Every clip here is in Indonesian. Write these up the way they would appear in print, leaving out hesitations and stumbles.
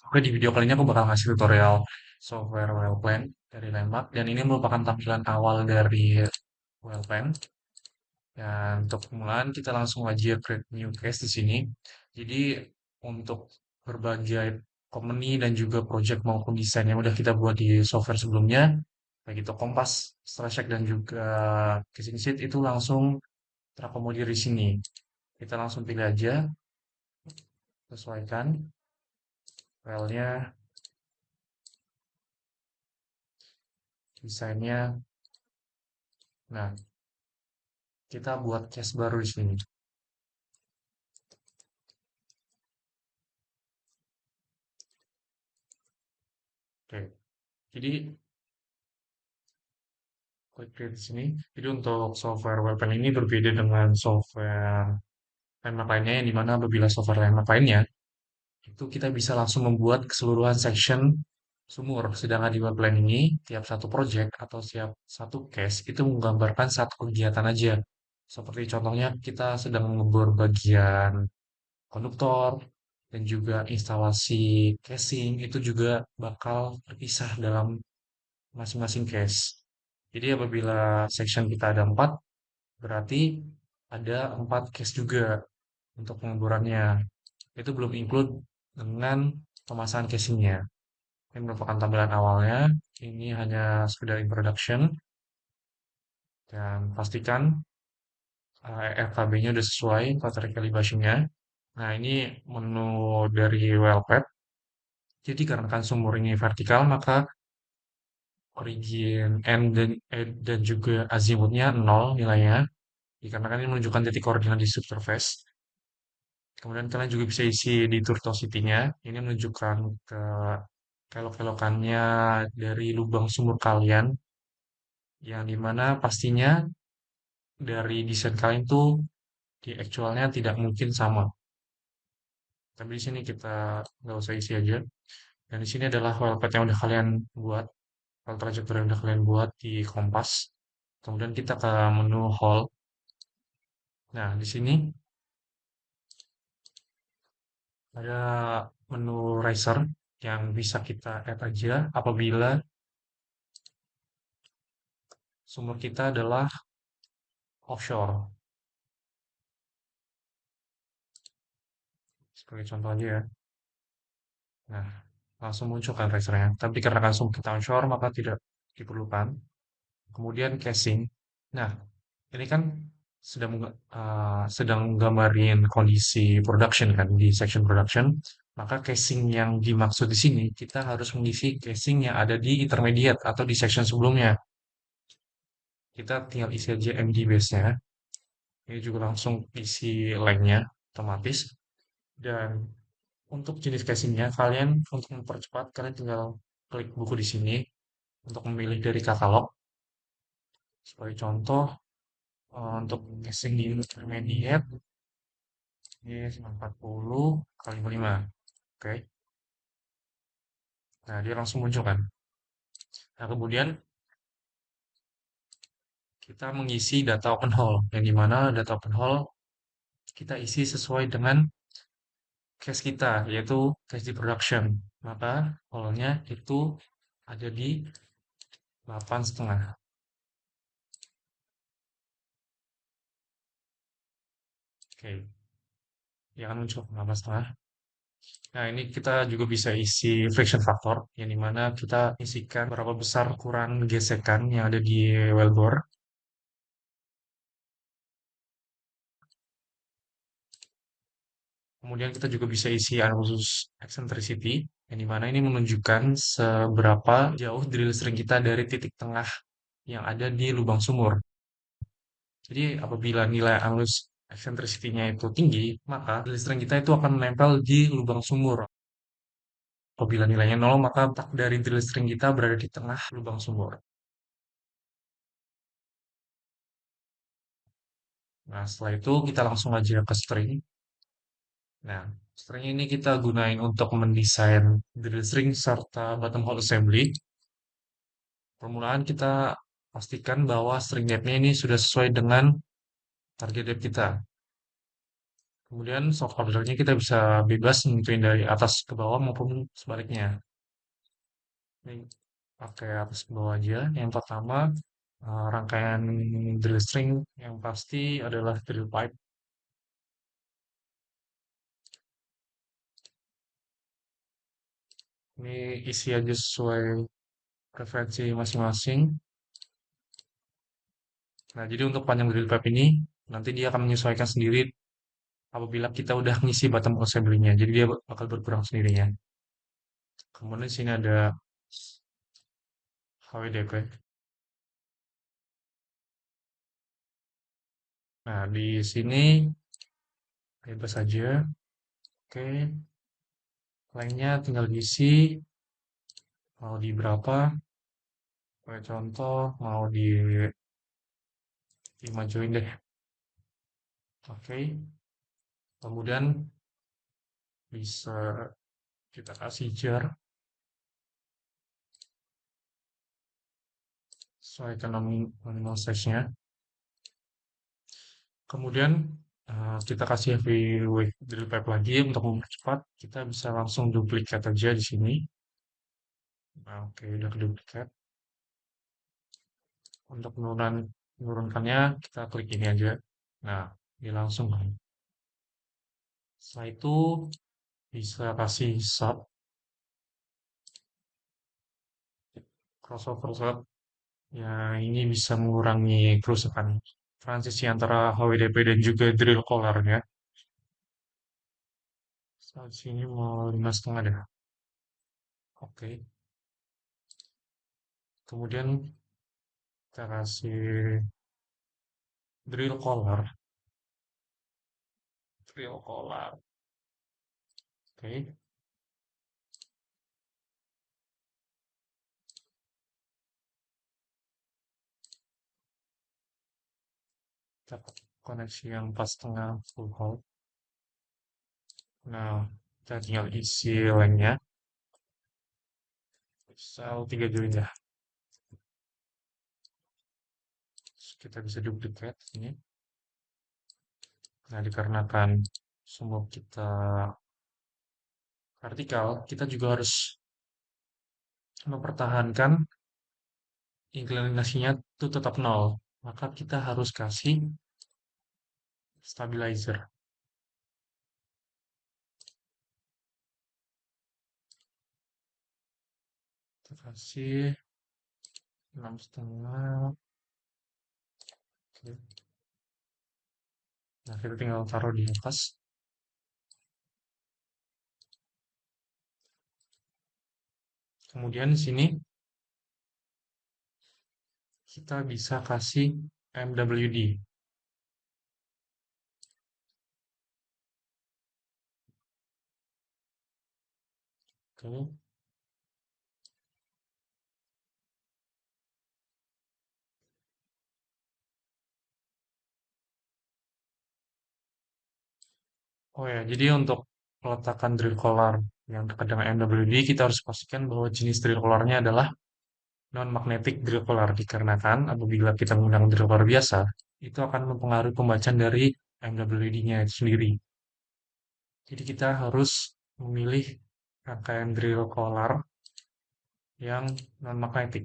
Oke, di video kali ini aku bakal ngasih tutorial software Wellplan dari Landmark dan ini merupakan tampilan awal dari Wellplan. Dan untuk permulaan kita langsung aja create new case di sini. Jadi untuk berbagai company dan juga project maupun desain yang udah kita buat di software sebelumnya, baik itu Kompas, Stracheck dan juga Casing Sheet itu langsung terakomodir di sini. Kita langsung pilih aja, sesuaikan filenya, desainnya. Nah, kita buat case baru di sini. Oke, jadi klik di sini. Jadi untuk software webpan ini berbeda dengan software landmark lainnya, yang dimana apabila software landmark lainnya itu kita bisa langsung membuat keseluruhan section sumur. Sedangkan di webplan ini tiap satu project atau tiap satu case itu menggambarkan satu kegiatan aja. Seperti contohnya kita sedang ngebor bagian konduktor dan juga instalasi casing itu juga bakal terpisah dalam masing-masing case. Jadi apabila section kita ada 4, berarti ada 4 case juga untuk pengeborannya. Itu belum include dengan pemasangan casingnya. Ini merupakan tampilan awalnya. Ini hanya sekedar introduction. Dan pastikan RKB-nya udah sesuai, factory calibration-nya. Nah, ini menu dari Wellpad. Jadi karena kan sumur ini vertikal, maka origin N dan juga azimutnya 0 nilainya. Dikarenakan ini menunjukkan titik koordinat di subsurface. Kemudian kalian juga bisa isi di tortuosity-nya. Ini menunjukkan ke kelok-kelokannya dari lubang sumur kalian, yang dimana pastinya dari desain kalian tuh di actualnya tidak mungkin sama. Tapi di sini kita nggak usah isi aja. Dan di sini adalah file path yang udah kalian buat, file trajectory yang udah kalian buat di Kompas. Kemudian kita ke menu Hall. Nah, di sini ada menu Riser yang bisa kita add aja apabila sumur kita adalah offshore. Sebagai contoh aja ya. Nah, langsung muncul kan risernya. Tapi karena kan sumur kita onshore, maka tidak diperlukan. Kemudian casing. Nah, ini kan sedang gambarin kondisi production kan di section production. Maka casing yang dimaksud di sini kita harus mengisi casing yang ada di intermediate atau di section sebelumnya. Kita tinggal isi aja MD base-nya. Ini juga langsung isi length-nya otomatis. Dan untuk jenis casingnya, kalian untuk mempercepat, kalian tinggal klik buku di sini untuk memilih dari katalog. Sebagai contoh, untuk casing di intermediate, ini 940 kali 5. Oke, nah dia langsung muncul kan. Nah kemudian kita mengisi data open hole, yang dimana data open hole kita isi sesuai dengan case kita, yaitu case di production. Maka hole-nya itu ada di 8,5. Oke, ya kan muncul 8,5. Nah, ini kita juga bisa isi friction factor, yang dimana kita isikan berapa besar ukuran gesekan yang ada di wellbore. Kemudian kita juga bisa isi khusus eccentricity, yang dimana ini menunjukkan seberapa jauh drill string kita dari titik tengah yang ada di lubang sumur. Jadi apabila nilai angus eccentricity-nya itu tinggi, maka drill string kita itu akan menempel di lubang sumur. Apabila nilainya 0, maka tak dari drill string kita berada di tengah lubang sumur. Nah, setelah itu kita langsung aja ke string. Nah, string ini kita gunain untuk mendesain drill string serta bottom hole assembly. Permulaan kita pastikan bahwa string depth-nya ini sudah sesuai dengan target depth kita. Kemudian soft ordernya kita bisa bebas nentuin dari atas ke bawah maupun sebaliknya. Ini pakai atas ke bawah aja. Yang pertama, rangkaian drill string yang pasti adalah drill pipe. Ini isi aja sesuai preferensi masing-masing. Nah, jadi untuk panjang drill pipe ini, nanti dia akan menyesuaikan sendiri apabila kita udah ngisi bottom assembly-nya. Jadi dia bakal berkurang sendirinya. Kemudian di sini ada HWDP. Nah, di sini bebas saja. Oke, lainnya tinggal diisi mau di berapa. Kayak contoh mau dimajuin deh. Oke, kemudian bisa kita kasih jar sesuaikan nominal size-nya. Kemudian kita kasih heavyweight drill pipe lagi untuk mempercepat. Kita bisa langsung duplikat aja di sini. Nah, oke, udah duplikat. Untuk menurunkannya kita klik ini aja. Nah, dia langsung kan. Setelah itu bisa kasih sub crossover sub. Ya, ini bisa mengurangi kerusakan transisi antara HWDP dan juga drill collar-nya. Saat sini mau 5,5 deh. Oke. Kemudian kita kasih drill collar. Drill collar. Oke. Kita pakai koneksi yang pas tengah full hole. Nah, kita tinggal isi lengthnya. Misal 3 join ya. Kita bisa duplikat ini. Nah, dikarenakan semua kita vertikal, kita juga harus mempertahankan inclinasinya itu tetap nol. Maka kita harus kasih stabilizer. Kita kasih 6,5. Oke. Nah, kita tinggal taruh di atas. Kemudian di sini kita bisa kasih MWD. Oke. Oh ya, jadi untuk peletakan drill collar yang dekat dengan MWD, kita harus pastikan bahwa jenis drill collarnya adalah non-magnetic drill collar, dikarenakan apabila kita menggunakan drill collar biasa, itu akan mempengaruhi pembacaan dari MWD-nya itu sendiri. Jadi kita harus memilih rangkaian drill collar yang non-magnetic.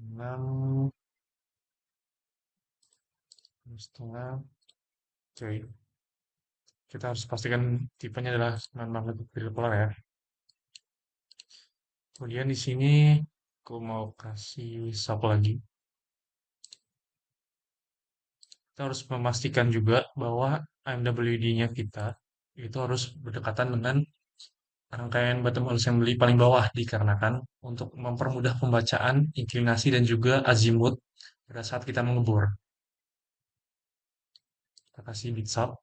Enam setengah. Oke, kita harus pastikan tipenya adalah non-magnetic drill collar ya. Kemudian di sini aku mau kasih sub lagi. Kita harus memastikan juga bahwa MWD-nya kita itu harus berdekatan dengan rangkaian bottom assembly paling bawah, dikarenakan untuk mempermudah pembacaan, inklinasi, dan juga azimut pada saat kita mengebor. Kita kasih bit sub.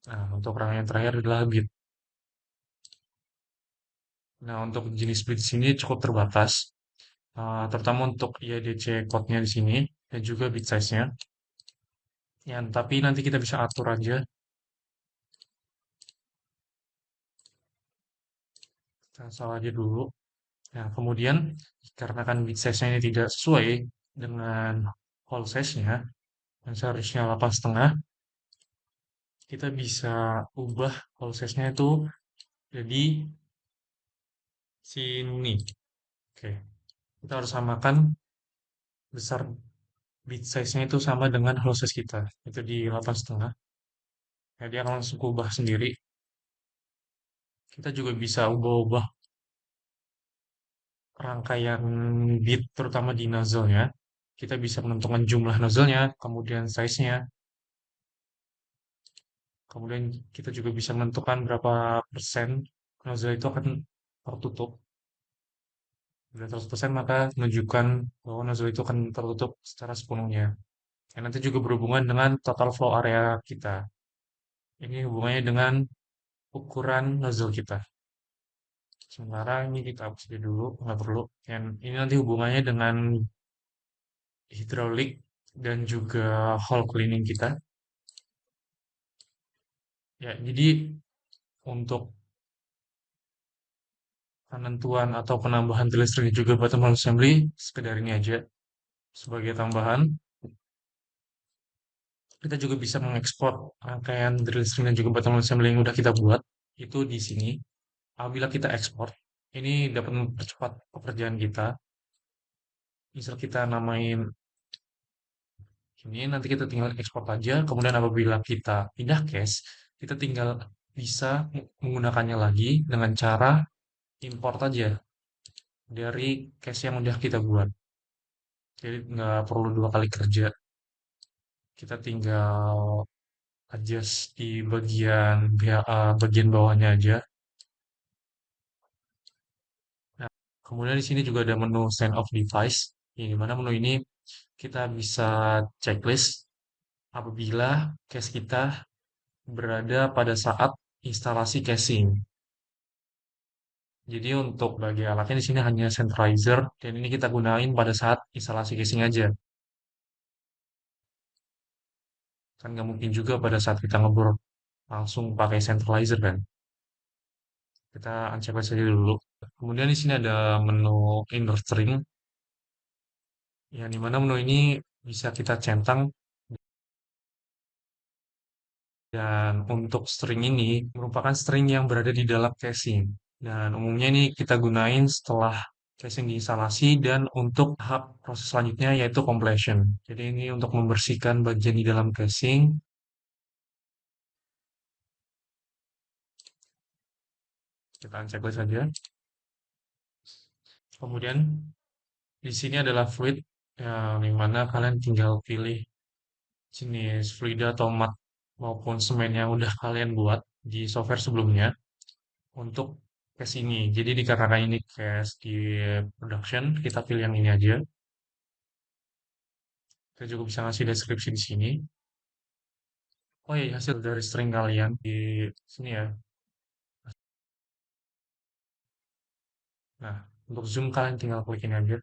Nah, untuk rangkaian terakhir adalah bit. Nah, untuk jenis bit di sini cukup terbatas, terutama untuk IADC code-nya di sini, dan juga bit size-nya. Ya, tapi nanti kita bisa atur aja cancel aja dulu. Nah, kemudian karena kan bit size-nya ini tidak sesuai dengan hole size-nya, yang seharusnya 8,5, kita bisa ubah hole size-nya itu jadi sini. Oke, kita harus samakan besar bit size-nya itu sama dengan hole size kita. Itu di 8,5. Nah, dia akan langsung ubah sendiri. Kita juga bisa ubah-ubah rangkaian bit terutama di nozzle-nya. Kita bisa menentukan jumlah nozzle-nya, kemudian size-nya, kemudian kita juga bisa menentukan berapa persen nozzle itu akan tertutup. Bila 100% maka menunjukkan bahwa nozzle itu akan tertutup secara sepenuhnya. Dan nanti juga berhubungan dengan total flow area kita. Ini hubungannya dengan ukuran nozzle kita. Sementara ini kita hapus aja dulu, nggak perlu. Dan ini nanti hubungannya dengan hidrolik dan juga hall cleaning kita. Ya, jadi untuk penentuan atau penambahan drill string juga bottom hole assembly sekedar ini aja sebagai tambahan. Kita juga bisa mengekspor rangkaian drill string dan juga bottom hole assembly yang udah kita buat itu di sini. Apabila kita ekspor, ini dapat mempercepat pekerjaan kita. Misal kita namain ini, nanti kita tinggal ekspor aja. Kemudian apabila kita pindah cache, kita tinggal bisa menggunakannya lagi dengan cara import aja dari cache yang udah kita buat. Jadi nggak perlu dua kali kerja. Kita tinggal adjust di bagian bawahnya aja. Nah, kemudian di sini juga ada menu send off device. Di mana menu ini kita bisa checklist apabila cache kita berada pada saat instalasi caching. Jadi untuk bagi alatnya di sini hanya centralizer dan ini kita gunain pada saat instalasi casing aja. Kan nggak mungkin juga pada saat kita ngebor langsung pakai centralizer kan. Kita uncheck saja dulu. Kemudian di sini ada menu inner string, yang dimana menu ini bisa kita centang dan untuk string ini merupakan string yang berada di dalam casing. Dan umumnya ini kita gunain setelah casing diinstalasi dan untuk tahap proses selanjutnya yaitu completion. Jadi ini untuk membersihkan bagian di dalam casing. Kita uncheck saja. Kemudian di sini adalah fluid yang mana kalian tinggal pilih jenis fluida atau mat maupun semen yang udah kalian buat di software sebelumnya untuk case ini. Jadi dikarenakan ini case di production, kita pilih yang ini aja. Kita juga bisa ngasih deskripsi di sini. Oh iya, hasil dari string kalian di sini ya. Nah, untuk zoom kalian tinggal klik ini aja.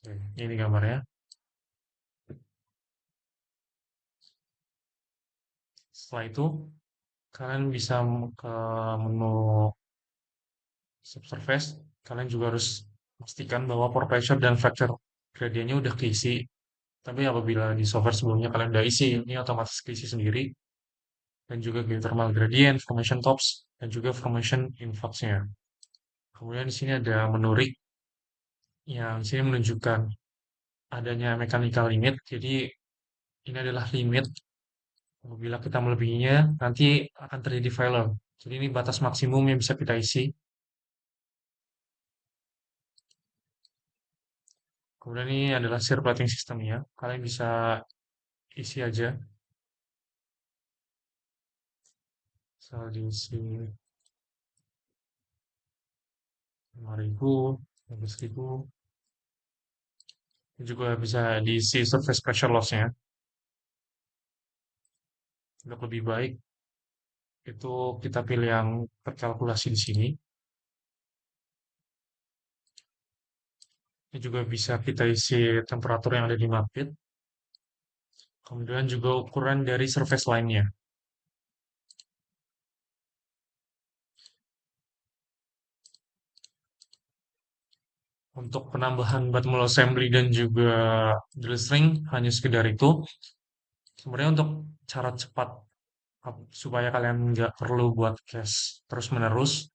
Oke, ini gambarnya. Setelah itu, kalian bisa ke menu subsurface. Kalian juga harus pastikan bahwa pore pressure dan fracture gradientnya udah keisi. Tapi apabila di software sebelumnya kalian udah isi, ini otomatis keisi sendiri. Dan juga geothermal gradient, formation tops, dan juga formation influx-nya. Kemudian di sini ada menu rig yang di sini menunjukkan adanya mechanical limit. Jadi ini adalah limit. Apabila kita melebihinya, nanti akan terjadi failure. Jadi ini batas maksimum yang bisa kita isi. Kemudian ini adalah circulating system-nya. Kalian bisa isi aja. Misal diisi 5.000, 15.000. Ini juga bisa diisi surface pressure loss-nya. Untuk lebih baik, itu kita pilih yang terkalkulasi di sini. Ini juga bisa kita isi temperatur yang ada di mapit. Kemudian juga ukuran dari surface line-nya. Untuk penambahan Batmul Assembly dan juga drill string hanya sekedar itu. Sebenarnya untuk cara cepat supaya kalian nggak perlu buat cache terus-menerus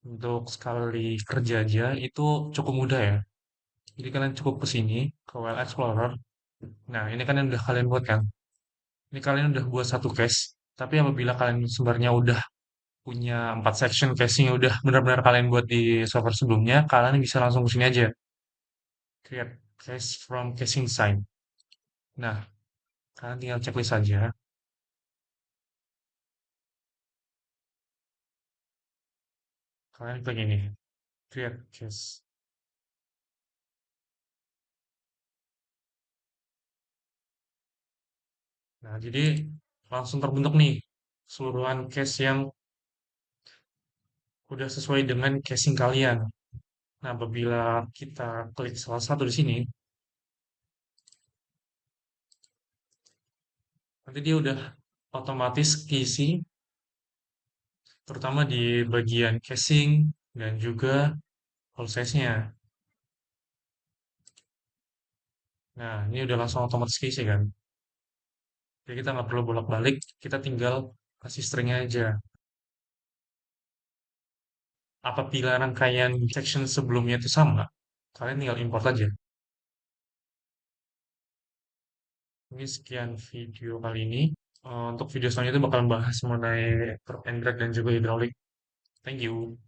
untuk sekali kerja aja itu cukup mudah ya. Jadi kalian cukup ke sini ke Well Explorer. Nah, ini kan yang udah kalian buat kan. Ini kalian udah buat satu cache. Tapi apabila kalian sebenarnya udah punya 4 section caching yang udah benar-benar kalian buat di server sebelumnya, kalian bisa langsung ke sini aja. Create cache from caching site. Nah, kalian tinggal checklist aja. Kalian klik ini, create cache. Nah, jadi langsung terbentuk nih keseluruhan cache yang udah sesuai dengan casing kalian. Nah, apabila kita klik salah satu di sini, nanti dia udah otomatis keisi, terutama di bagian casing dan juga all size-nya. Nah, ini udah langsung otomatis keisi kan. Jadi kita nggak perlu bolak-balik, kita tinggal kasih stringnya aja. Apabila rangkaian section sebelumnya itu sama, kalian tinggal import aja. Ini sekian video kali ini. Untuk video selanjutnya bakal bahas mengenai curve and drag dan juga hydraulic. Thank you.